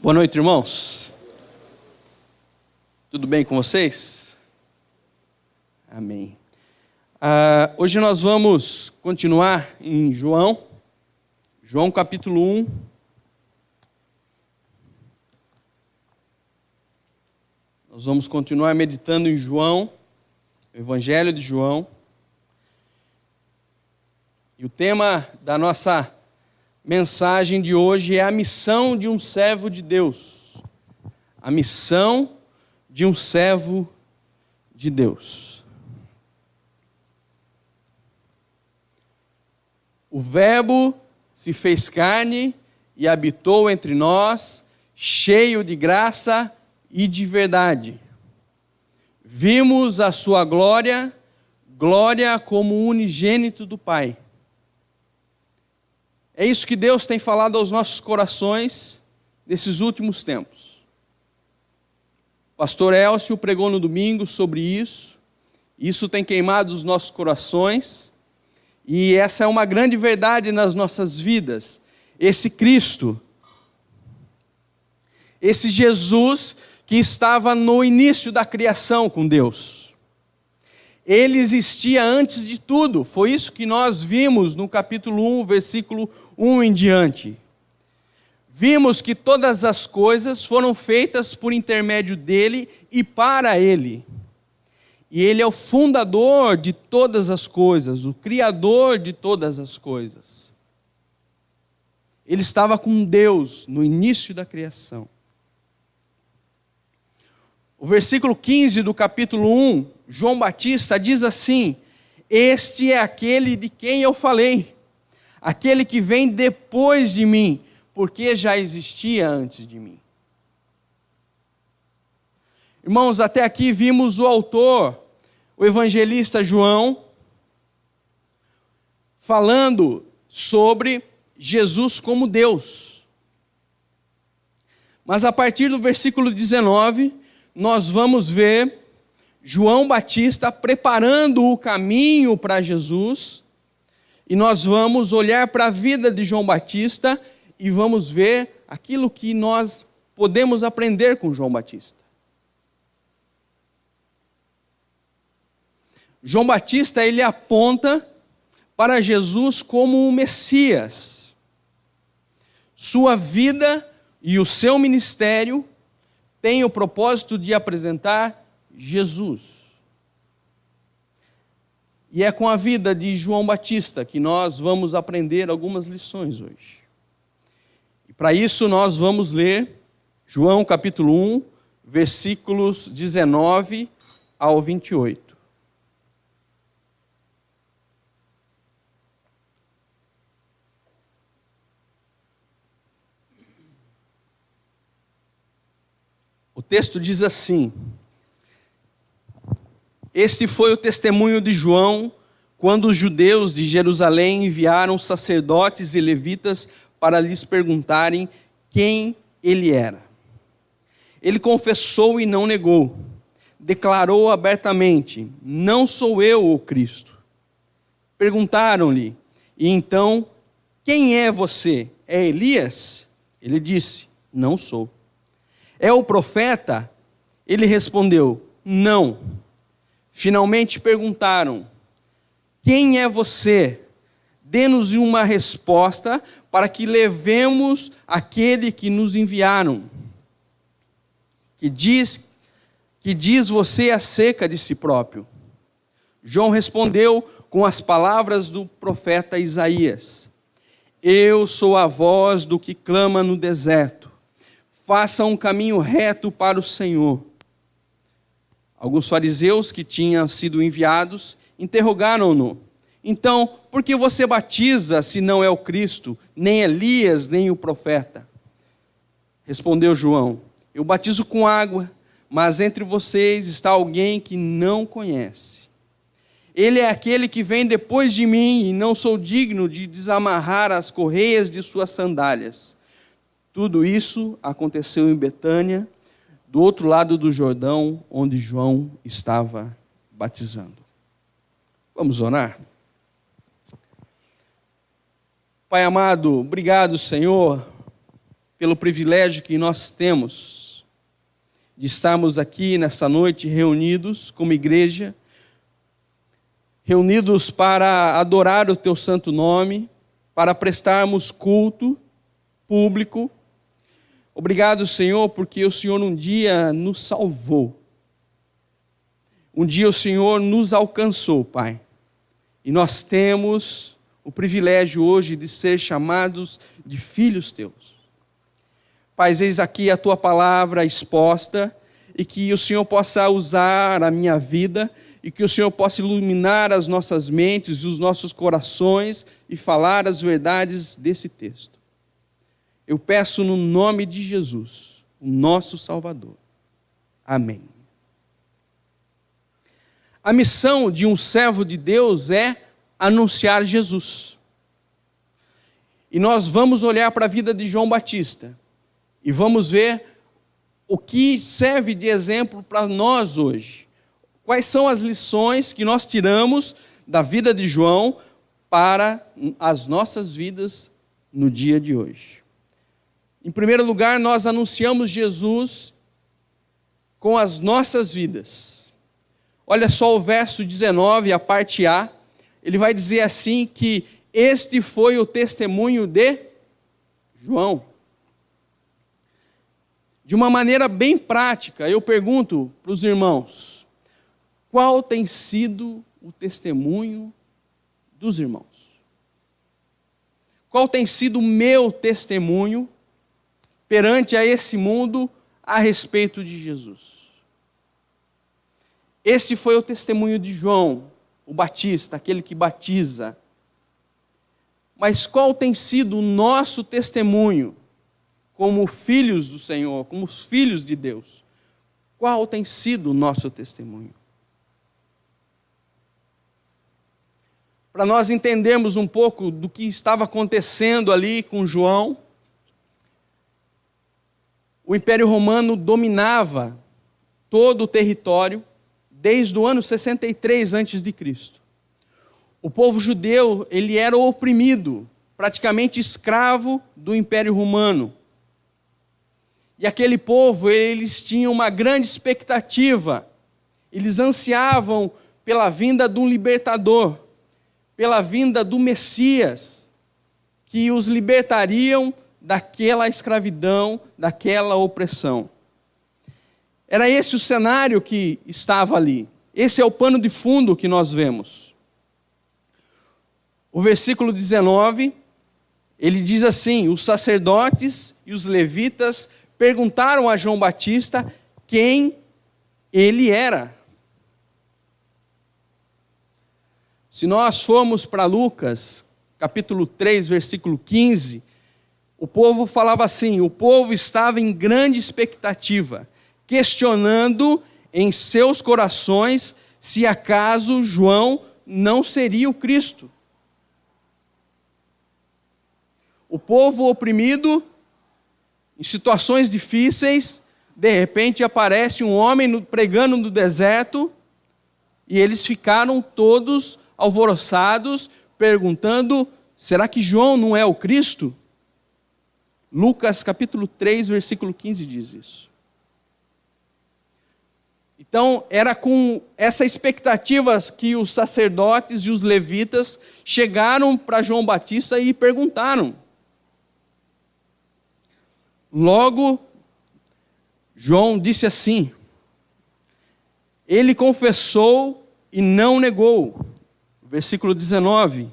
Boa noite, irmãos. Tudo bem com vocês? Amém. Hoje nós vamos continuar em João capítulo 1. Nós vamos continuar meditando em João, o Evangelho de João. E o tema da nossa mensagem de hoje é a missão de um servo de Deus. A missão de um servo de Deus. O Verbo se fez carne e habitou entre nós, cheio de graça e de verdade. Vimos a sua glória, glória como unigênito do Pai. É isso que Deus tem falado aos nossos corações nesses últimos tempos. O pastor Elcio pregou no domingo sobre isso. Isso tem queimado os nossos corações. E essa é uma grande verdade nas nossas vidas. Esse Cristo, esse Jesus que estava no início da criação com Deus. Ele existia antes de tudo. Foi isso que nós vimos no capítulo 1, versículo 1 em diante. Vimos que todas as coisas foram feitas por intermédio dele e para ele. E ele é o fundador de todas as coisas, o criador de todas as coisas. Ele estava com Deus no início da criação. O versículo 15 do capítulo 1, João Batista diz assim: este é aquele de quem eu falei, aquele que vem depois de mim, porque já existia antes de mim. Irmãos, até aqui vimos o autor, o evangelista João, falando sobre Jesus como Deus. Mas a partir do versículo 19, nós vamos ver João Batista preparando o caminho para Jesus, e nós vamos olhar para a vida de João Batista e vamos ver aquilo que nós podemos aprender com João Batista. João Batista, ele aponta para Jesus como o Messias. Sua vida e o seu ministério têm o propósito de apresentar Jesus. E é com a vida de João Batista que nós vamos aprender algumas lições hoje. E para isso nós vamos ler João capítulo 1, versículos 19 ao 28. O texto diz assim: este foi o testemunho de João, quando os judeus de Jerusalém enviaram sacerdotes e levitas para lhes perguntarem quem ele era. Ele confessou e não negou. Declarou abertamente: não sou eu o Cristo. Perguntaram-lhe: e então, quem é você? É Elias? Ele disse: não sou. É o profeta? Ele respondeu: não. Finalmente perguntaram: quem é você? Dê-nos uma resposta para que levemos aquele que nos enviaram. Que diz você acerca de si próprio? João respondeu com as palavras do profeta Isaías: eu sou a voz do que clama no deserto. Faça um caminho reto para o Senhor. Alguns fariseus que tinham sido enviados interrogaram-no: então, por que você batiza se não é o Cristo, nem Elias, nem o profeta? Respondeu João: eu batizo com água, mas entre vocês está alguém que não conhece. Ele é aquele que vem depois de mim, e não sou digno de desamarrar as correias de suas sandálias. Tudo isso aconteceu em Betânia, do outro lado do Jordão, onde João estava batizando. Vamos orar? Pai amado, obrigado, Senhor, pelo privilégio que nós temos de estarmos aqui nesta noite reunidos como igreja, reunidos para adorar o teu santo nome, para prestarmos culto público. Obrigado, Senhor, porque o Senhor um dia nos salvou. Um dia o Senhor nos alcançou, Pai. E nós temos o privilégio hoje de ser chamados de filhos teus. Pai, eis aqui a tua palavra exposta, e que o Senhor possa usar a minha vida, e que o Senhor possa iluminar as nossas mentes e os nossos corações e falar as verdades desse texto. Eu peço no nome de Jesus, o nosso Salvador. Amém. A missão de um servo de Deus é anunciar Jesus. E nós vamos olhar para a vida de João Batista e vamos ver o que serve de exemplo para nós hoje. Quais são as lições que nós tiramos da vida de João para as nossas vidas no dia de hoje? Em primeiro lugar, nós anunciamos Jesus com as nossas vidas. Olha só o verso 19, a parte A. Ele vai dizer assim que este foi o testemunho de João. De uma maneira bem prática, eu pergunto para os irmãos, qual tem sido o testemunho dos irmãos? Qual tem sido o meu testemunho perante a esse mundo a respeito de Jesus? Esse foi o testemunho de João, o Batista, aquele que batiza. Mas qual tem sido o nosso testemunho como filhos do Senhor, como filhos de Deus? Qual tem sido o nosso testemunho? Para nós entendermos um pouco do que estava acontecendo ali com João, o Império Romano dominava todo o território desde o ano 63 a.C. O povo judeu, ele era oprimido, praticamente escravo do Império Romano. E aquele povo, eles tinham uma grande expectativa, eles ansiavam pela vinda de um libertador, pela vinda do Messias, que os libertariam daquela escravidão, daquela opressão. Era esse o cenário que estava ali. Esse é o pano de fundo que nós vemos. O versículo 19, ele diz assim: os sacerdotes e os levitas perguntaram a João Batista quem ele era. Se nós formos para Lucas, capítulo 3, versículo 15, o povo falava assim, o povo estava em grande expectativa, questionando em seus corações se acaso João não seria o Cristo. O povo oprimido, em situações difíceis, de repente aparece um homem pregando no deserto, e eles ficaram todos alvoroçados, perguntando, será que João não é o Cristo? Lucas capítulo 3, versículo 15 diz isso. Então, era com essa expectativa que os sacerdotes e os levitas chegaram para João Batista e perguntaram. Logo, João disse assim, ele confessou e não negou. Versículo 19.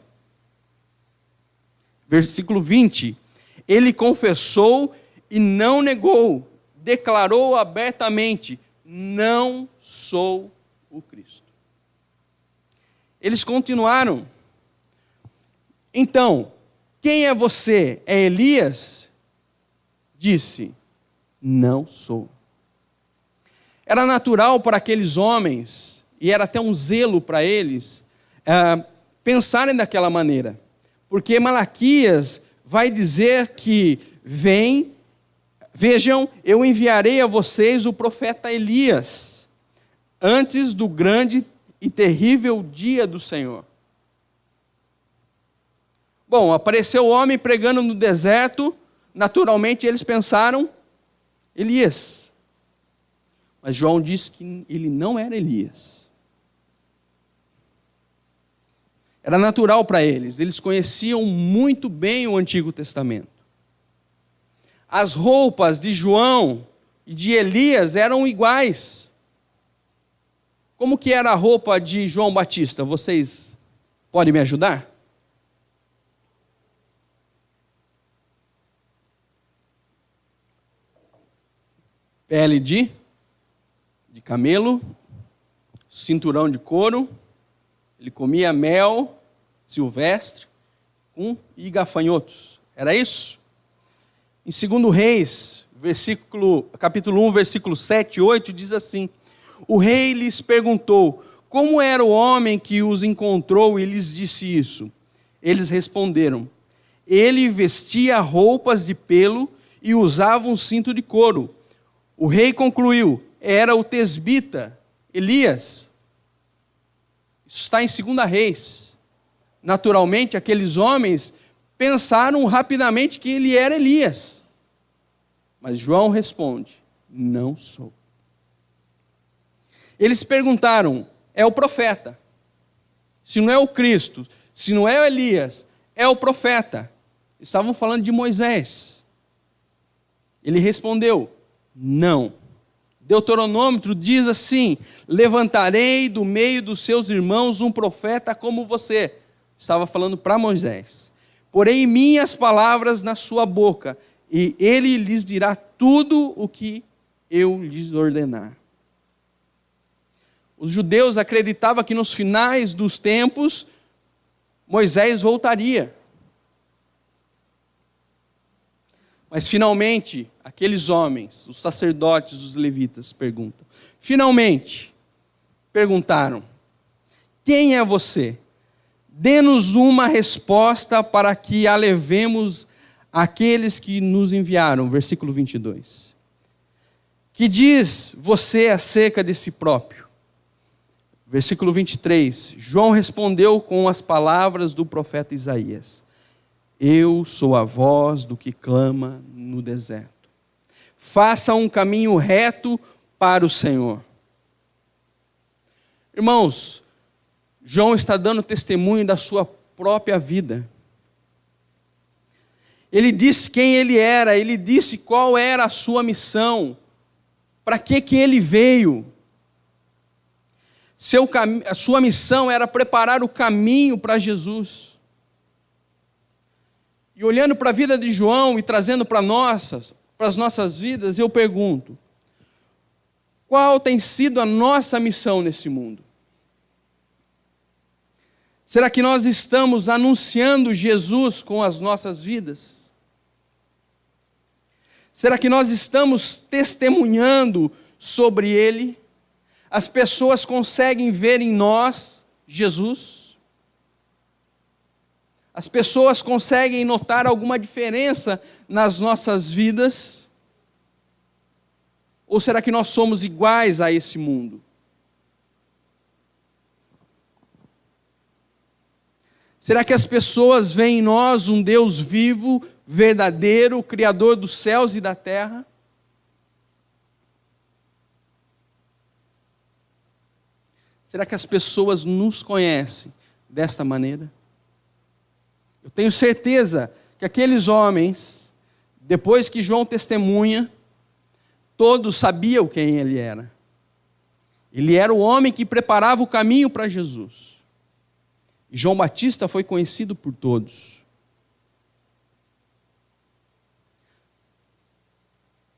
Versículo 20. Ele confessou e não negou, declarou abertamente, não sou o Cristo. Eles continuaram. Então, quem é você? É Elias? Disse, não sou. Era natural para aqueles homens, e era até um zelo para eles, pensarem daquela maneira. Porque Malaquias vai dizer que vejam, eu enviarei a vocês o profeta Elias, antes do grande e terrível dia do Senhor. Bom, apareceu o homem pregando no deserto, naturalmente eles pensaram Elias. Mas João disse que ele não era Elias. Era natural para eles, eles conheciam muito bem o Antigo Testamento. As roupas de João e de Elias eram iguais. Como que era a roupa de João Batista? Vocês podem me ajudar? Pele de camelo, cinturão de couro, ele comia mel silvestre e gafanhotos. Era isso? Em 2 Reis, capítulo 1, versículo 7 e 8, diz assim: o rei lhes perguntou, como era o homem que os encontrou e lhes disse isso? Eles responderam, ele vestia roupas de pelo e usava um cinto de couro. O rei concluiu, era o tesbita, Elias. Isso está em 2 Reis. Naturalmente, aqueles homens pensaram rapidamente que ele era Elias. Mas João responde, não sou. Eles perguntaram, é o profeta. Se não é o Cristo, se não é o Elias, é o profeta. Estavam falando de Moisés. Ele respondeu, não. Deuteronômetro diz assim, levantarei do meio dos seus irmãos um profeta como você. Estava falando para Moisés. Porém minhas palavras na sua boca, e ele lhes dirá tudo o que eu lhes ordenar. Os judeus acreditavam que nos finais dos tempos, Moisés voltaria. Mas finalmente, aqueles homens, os sacerdotes, os levitas, perguntaram, quem é você? Dê-nos uma resposta para que a levemos àqueles que nos enviaram. Versículo 22. Que diz você acerca de si próprio? Versículo 23. João respondeu com as palavras do profeta Isaías. Eu sou a voz do que clama no deserto. Faça um caminho reto para o Senhor. Irmãos, João está dando testemunho da sua própria vida. Ele disse quem ele era, ele disse qual era a sua missão, para que ele veio. A sua missão era preparar o caminho para Jesus. E olhando para a vida de João e trazendo para as nossas vidas, eu pergunto, qual tem sido a nossa missão nesse mundo? Será que nós estamos anunciando Jesus com as nossas vidas? Será que nós estamos testemunhando sobre Ele? As pessoas conseguem ver em nós Jesus? As pessoas conseguem notar alguma diferença nas nossas vidas? Ou será que nós somos iguais a esse mundo? Será que as pessoas veem em nós um Deus vivo, verdadeiro, Criador dos céus e da terra? Será que as pessoas nos conhecem desta maneira? Eu tenho certeza que aqueles homens, depois que João testemunha, todos sabiam quem ele era. Ele era o homem que preparava o caminho para Jesus. E João Batista foi conhecido por todos.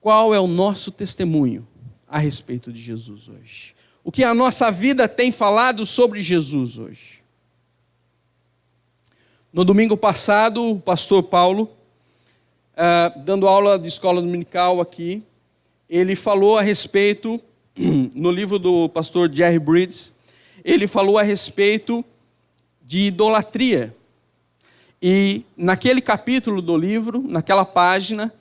Qual é o nosso testemunho a respeito de Jesus hoje? O que a nossa vida tem falado sobre Jesus hoje? No domingo passado, o pastor Paulo, dando aula de escola dominical aqui, ele falou a respeito, no livro do pastor Jerry Bridges, ele falou a respeito de idolatria. E naquele capítulo do livro, naquela página,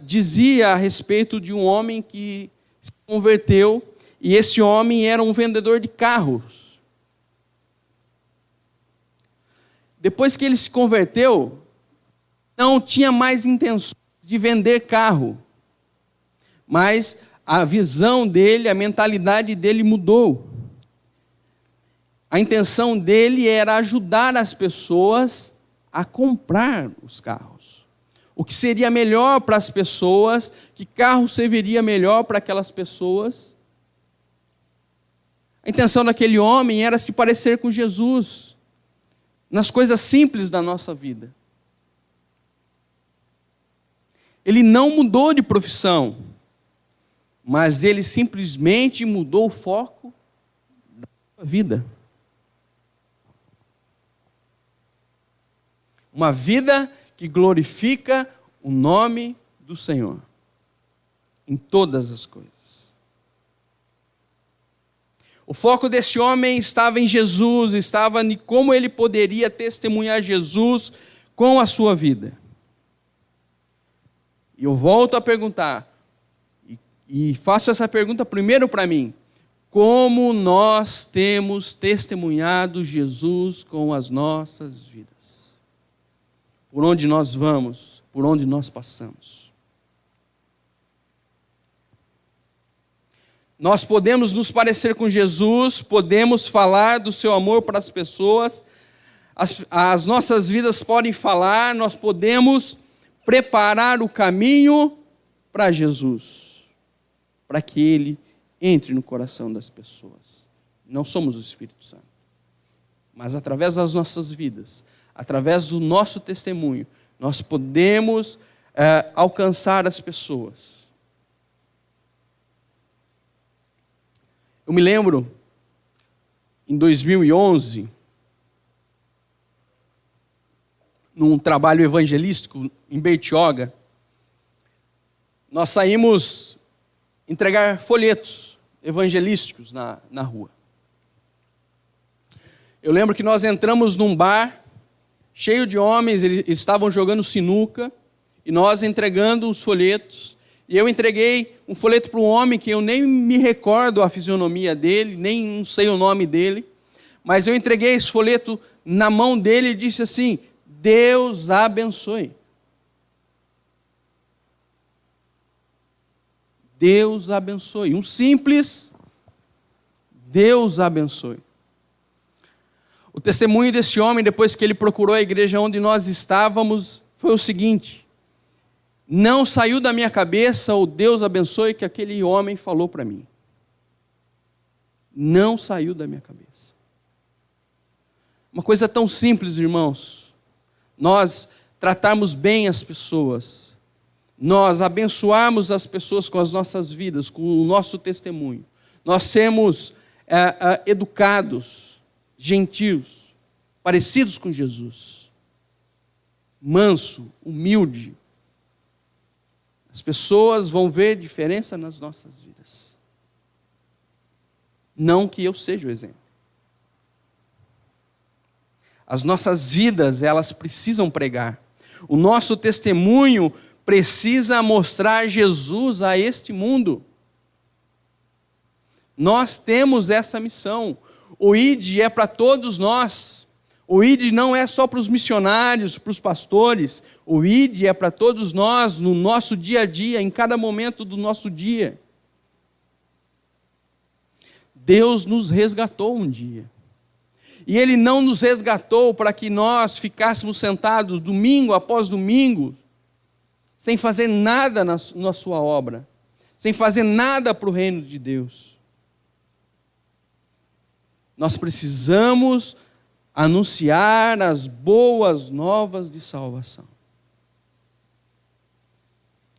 dizia a respeito de um homem que se converteu, e esse homem era um vendedor de carros. Depois que ele se converteu, não tinha mais intenções de vender carro, mas a visão dele, a mentalidade dele mudou. A intenção dele era ajudar as pessoas a comprar os carros. O que seria melhor para as pessoas, que carro serviria melhor para aquelas pessoas. A intenção daquele homem era se parecer com Jesus, nas coisas simples da nossa vida. Ele não mudou de profissão, mas ele simplesmente mudou o foco da sua vida. Uma vida que glorifica o nome do Senhor em todas as coisas. O foco desse homem estava em Jesus, estava em como ele poderia testemunhar Jesus com a sua vida. E eu volto a perguntar, e faço essa pergunta primeiro para mim: como nós temos testemunhado Jesus com as nossas vidas? Por onde nós vamos, por onde nós passamos. Nós podemos nos parecer com Jesus, podemos falar do seu amor para as pessoas, as nossas vidas podem falar, nós podemos preparar o caminho para Jesus, para que Ele entre no coração das pessoas. Não somos o Espírito Santo, mas através das nossas vidas, através do nosso testemunho, nós podemos alcançar as pessoas. Eu me lembro, em 2011, num trabalho evangelístico em Bertioga, nós saímos entregar folhetos evangelísticos na rua. Eu lembro que nós entramos num bar, cheio de homens, eles estavam jogando sinuca, e nós entregando os folhetos. E eu entreguei um folheto para um homem que eu nem me recordo a fisionomia dele, nem não sei o nome dele, mas eu entreguei esse folheto na mão dele e disse assim: Deus abençoe. Deus abençoe. Um simples Deus abençoe. O testemunho desse homem, depois que ele procurou a igreja onde nós estávamos, foi o seguinte: não saiu da minha cabeça o Deus abençoe que aquele homem falou para mim. Não saiu da minha cabeça. Uma coisa tão simples, irmãos, nós tratarmos bem as pessoas, nós abençoarmos as pessoas com as nossas vidas, com o nosso testemunho, nós sermos educados, gentios, parecidos com Jesus, manso, humilde. As pessoas vão ver diferença nas nossas vidas. Não que eu seja o exemplo. As nossas vidas, elas precisam pregar. O nosso testemunho precisa mostrar Jesus a este mundo. Nós temos essa missão. O ID é para todos nós. O ID não é só para os missionários, para os pastores. O ID é para todos nós, no nosso dia a dia, em cada momento do nosso dia. Deus nos resgatou um dia. E Ele não nos resgatou para que nós ficássemos sentados domingo após domingo, sem fazer nada na sua obra, sem fazer nada para o reino de Deus. Nós precisamos anunciar as boas novas de salvação.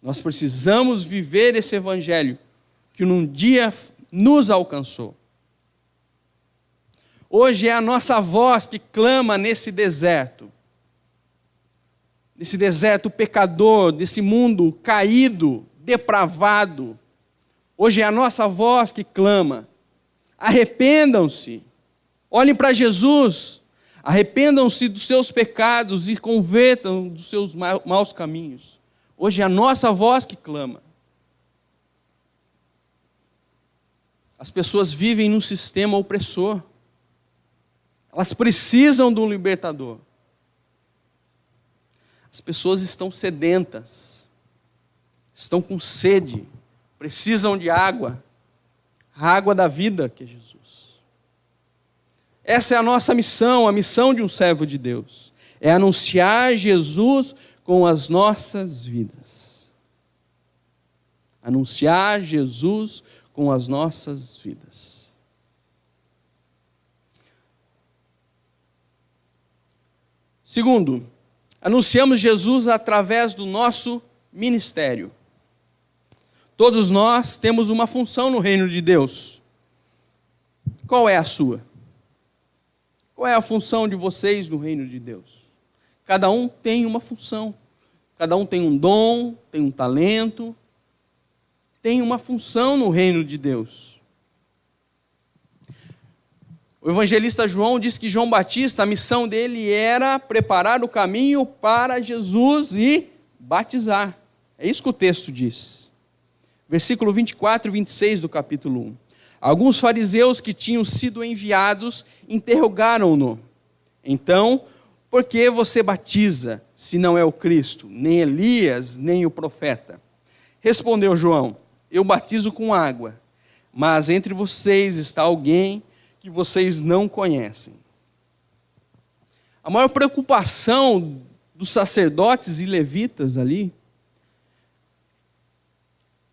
Nós precisamos viver esse evangelho que num dia nos alcançou. Hoje é a nossa voz que clama nesse deserto pecador, desse mundo caído, depravado. Hoje é a nossa voz que clama: arrependam-se, olhem para Jesus, arrependam-se dos seus pecados e convertam dos seus maus caminhos. Hoje é a nossa voz que clama. As pessoas vivem num sistema opressor. Elas precisam de um libertador. As pessoas estão sedentas, estão com sede, precisam de água, a água da vida, que é Jesus. Essa é a nossa missão, a missão de um servo de Deus. É anunciar Jesus com as nossas vidas. Anunciar Jesus com as nossas vidas. Segundo, anunciamos Jesus através do nosso ministério. Todos nós temos uma função no reino de Deus. Qual é a sua? Qual é a função de vocês no reino de Deus? Cada um tem uma função. Cada um tem um dom, tem um talento, tem uma função no reino de Deus. O evangelista João diz que João Batista, a missão dele era preparar o caminho para Jesus e batizar. É isso que o texto diz. Versículo 24 e 26 do capítulo 1. Alguns fariseus que tinham sido enviados interrogaram-no. Então, por que você batiza, se não é o Cristo, nem Elias, nem o profeta? Respondeu João, eu batizo com água, mas entre vocês está alguém que vocês não conhecem. A maior preocupação dos sacerdotes e levitas ali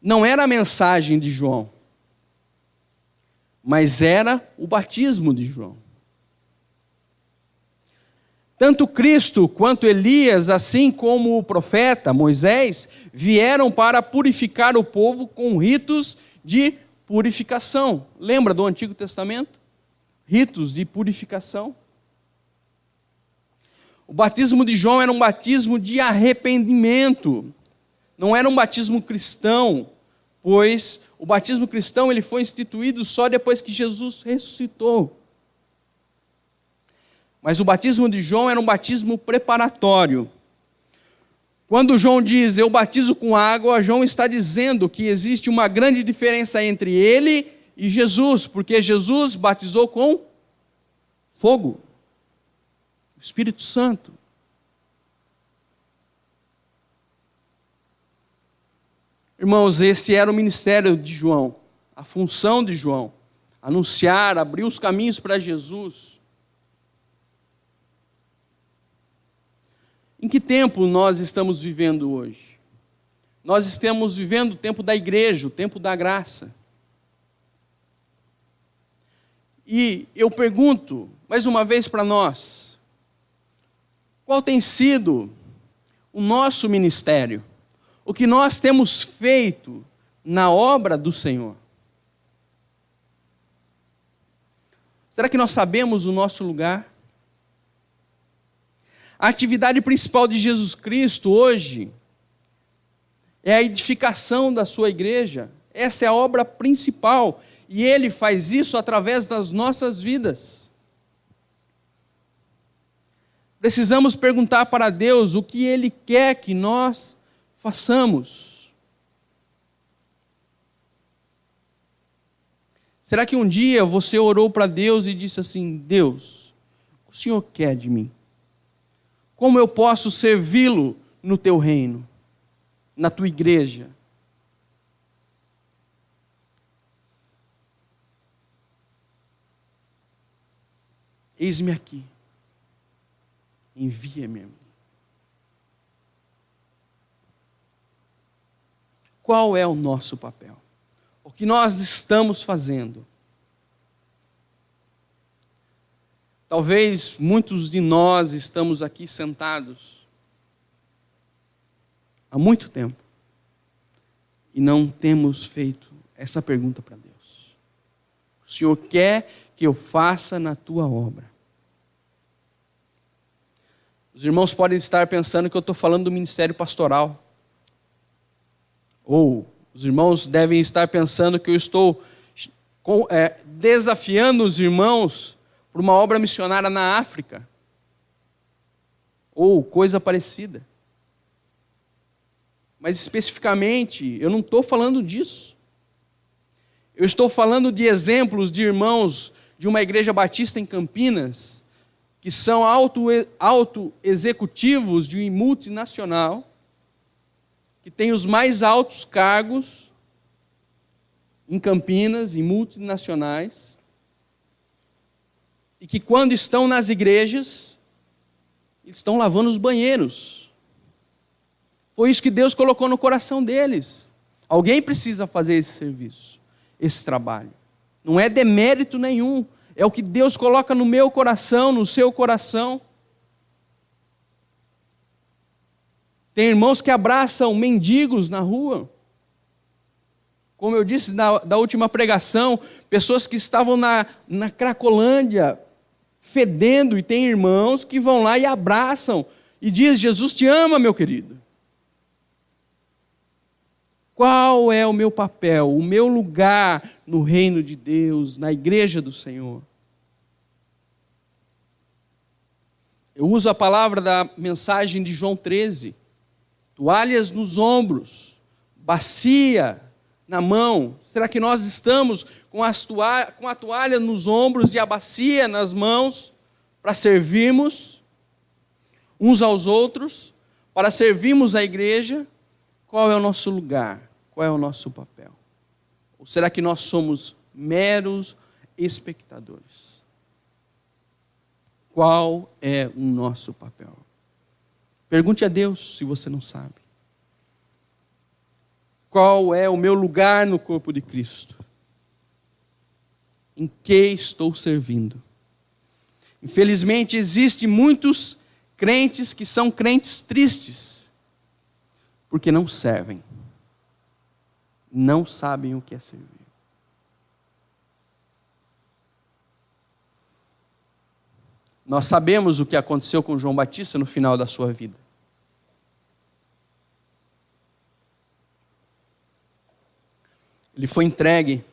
não era a mensagem de João, mas era o batismo de João. Tanto Cristo quanto Elias, assim como o profeta Moisés, vieram para purificar o povo com ritos de purificação. Lembra do Antigo Testamento? Ritos de purificação. O batismo de João era um batismo de arrependimento. Não era um batismo cristão, pois o batismo cristão ele foi instituído só depois que Jesus ressuscitou. Mas o batismo de João era um batismo preparatório. Quando João diz, eu batizo com água, João está dizendo que existe uma grande diferença entre ele e Jesus, porque Jesus batizou com fogo, o Espírito Santo. Irmãos, esse era o ministério de João, a função de João, anunciar, abrir os caminhos para Jesus. Em que tempo nós estamos vivendo hoje? Nós estamos vivendo o tempo da igreja, o tempo da graça. E eu pergunto, mais uma vez para nós, qual tem sido o nosso ministério? O que nós temos feito na obra do Senhor? Será que nós sabemos o nosso lugar? A atividade principal de Jesus Cristo hoje é a edificação da sua igreja. Essa é a obra principal. E Ele faz isso através das nossas vidas. Precisamos perguntar para Deus o que Ele quer que nós façamos. Será que um dia você orou para Deus e disse assim, Deus, o que o Senhor quer de mim? Como eu posso servi-lo no teu reino, na tua igreja? Eis-me aqui, envia-me a mim. Qual é o nosso papel? O que nós estamos fazendo? Talvez muitos de nós estamos aqui sentados há muito tempo e não temos feito essa pergunta para Deus. O Senhor quer que eu faça na tua obra? Os irmãos podem estar pensando que eu estou falando do ministério pastoral. Ou os irmãos devem estar pensando que eu estou desafiando os irmãos para uma obra missionária na África, ou coisa parecida. Mas especificamente, eu não estou falando disso. Eu estou falando de exemplos de irmãos de uma igreja batista em Campinas, que são auto-executivos de multinacional, que tem os mais altos cargos em Campinas, em multinacionais, e que quando estão nas igrejas, estão lavando os banheiros. Foi isso que Deus colocou no coração deles. Alguém precisa fazer esse serviço, esse trabalho. Não é demérito nenhum, é o que Deus coloca no meu coração, no seu coração. Tem irmãos que abraçam mendigos na rua. Como eu disse da última pregação, pessoas que estavam na Cracolândia, fedendo, e tem irmãos que vão lá e abraçam, e diz: Jesus te ama, meu querido. Qual é o meu papel, o meu lugar no reino de Deus, na igreja do Senhor? Eu uso a palavra da mensagem de João 13. Toalhas nos ombros, bacia na mão. Será que nós estamos com a toalha nos ombros e a bacia nas mãos para servirmos uns aos outros, para servirmos a igreja? Qual é o nosso lugar? Qual é o nosso papel? Ou será que nós somos meros espectadores? Qual é o nosso papel? Pergunte a Deus se você não sabe. Qual é o meu lugar no corpo de Cristo? Em que estou servindo? Infelizmente, existem muitos crentes que são crentes tristes, porque não servem. Não sabem o que é servir. Nós sabemos o que aconteceu com João Batista no final da sua vida. Ele foi entregue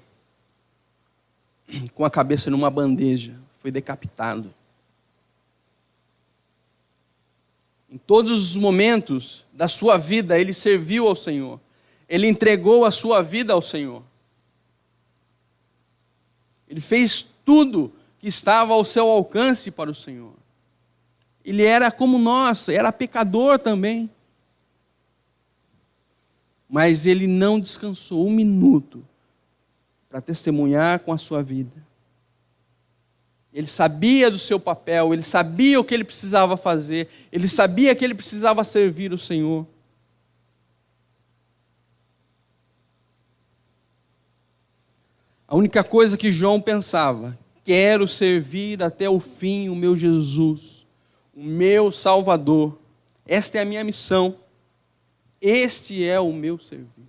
com a cabeça numa bandeja, foi decapitado. Em todos os momentos da sua vida, ele serviu ao Senhor. Ele entregou a sua vida ao Senhor. Ele fez tudo que estava ao seu alcance para o Senhor. Ele era como nós, era pecador também. Mas ele não descansou um minuto para testemunhar com a sua vida. Ele sabia do seu papel, ele sabia o que ele precisava fazer, ele sabia que ele precisava servir o Senhor. A única coisa que João pensava: quero servir até o fim o meu Jesus, o meu Salvador. Esta é a minha missão. Este é o meu servir.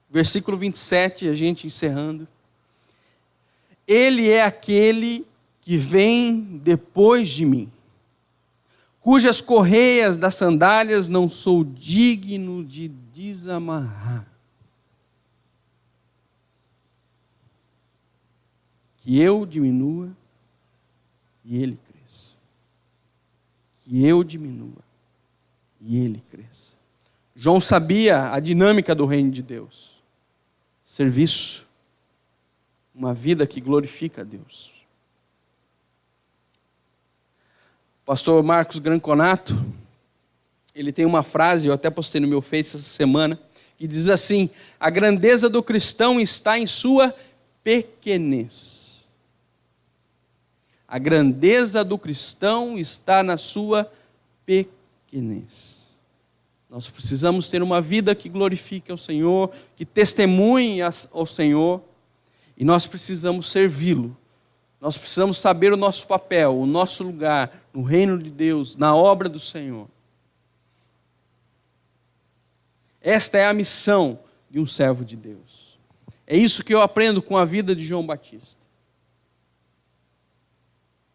Versículo 27, a gente encerrando. Ele é aquele que vem depois de mim, cujas correias das sandálias não sou digno de desamarrar. Que eu diminua e ele cresça. Que eu diminua e ele cresça. João sabia a dinâmica do reino de Deus. Serviço. Uma vida que glorifica a Deus. O pastor Marcos Granconato, ele tem uma frase, eu até postei no meu Face essa semana, que diz assim: a grandeza do cristão está em sua pequenez. A grandeza do cristão está na sua pequenez. Nós precisamos ter uma vida que glorifique ao Senhor, que testemunhe ao Senhor, e nós precisamos servi-lo. Nós precisamos saber o nosso papel, o nosso lugar no reino de Deus, na obra do Senhor. Esta é a missão de um servo de Deus. É isso que eu aprendo com a vida de João Batista.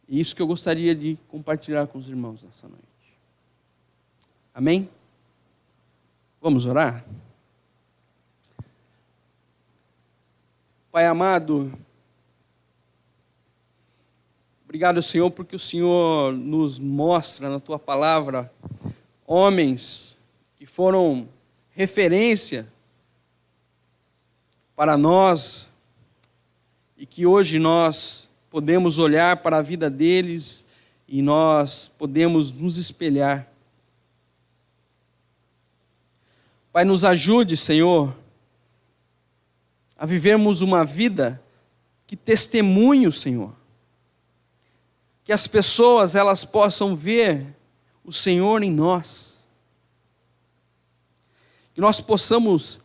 E isso que eu gostaria de compartilhar com os irmãos nessa noite. Amém? Vamos orar? Pai amado, obrigado, Senhor, porque o Senhor nos mostra na Tua palavra homens que foram referência para nós e que hoje nós podemos olhar para a vida deles e nós podemos nos espelhar. Pai, nos ajude, Senhor, a vivermos uma vida que testemunhe o Senhor. Que as pessoas elas possam ver o Senhor em nós. Que nós possamos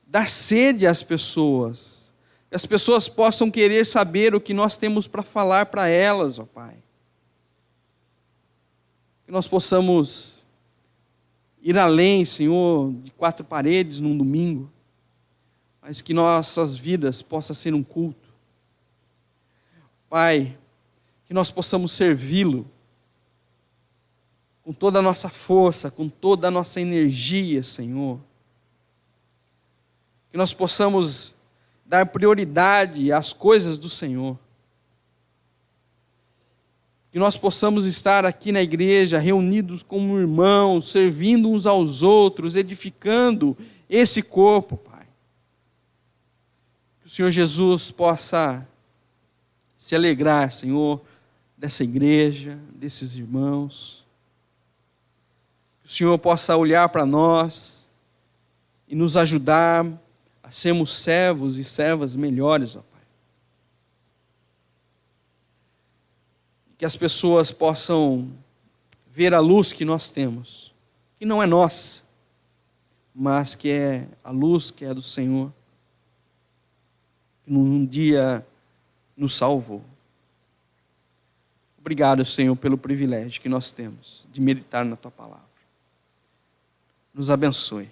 dar sede às pessoas. Que as pessoas possam querer saber o que nós temos para falar para elas, ó Pai. Que nós possamos ir além, Senhor, de 4 paredes num domingo, mas que nossas vidas possam ser um culto. Pai, que nós possamos servi-lo com toda a nossa força, com toda a nossa energia, Senhor. Que nós possamos dar prioridade às coisas do Senhor. Que nós possamos estar aqui na igreja, reunidos como irmãos, servindo uns aos outros, edificando esse corpo, Pai. Que o Senhor Jesus possa se alegrar, Senhor, dessa igreja, desses irmãos. Que o Senhor possa olhar para nós e nos ajudar a sermos servos e servas melhores, ó Pai. Que as pessoas possam ver a luz que nós temos, que não é nossa, mas que é a luz que é do Senhor, que num dia nos salvou. Obrigado, Senhor, pelo privilégio que nós temos de meditar na Tua palavra. Nos abençoe,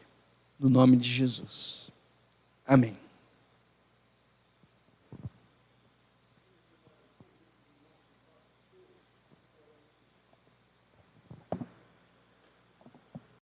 no nome de Jesus. Amém.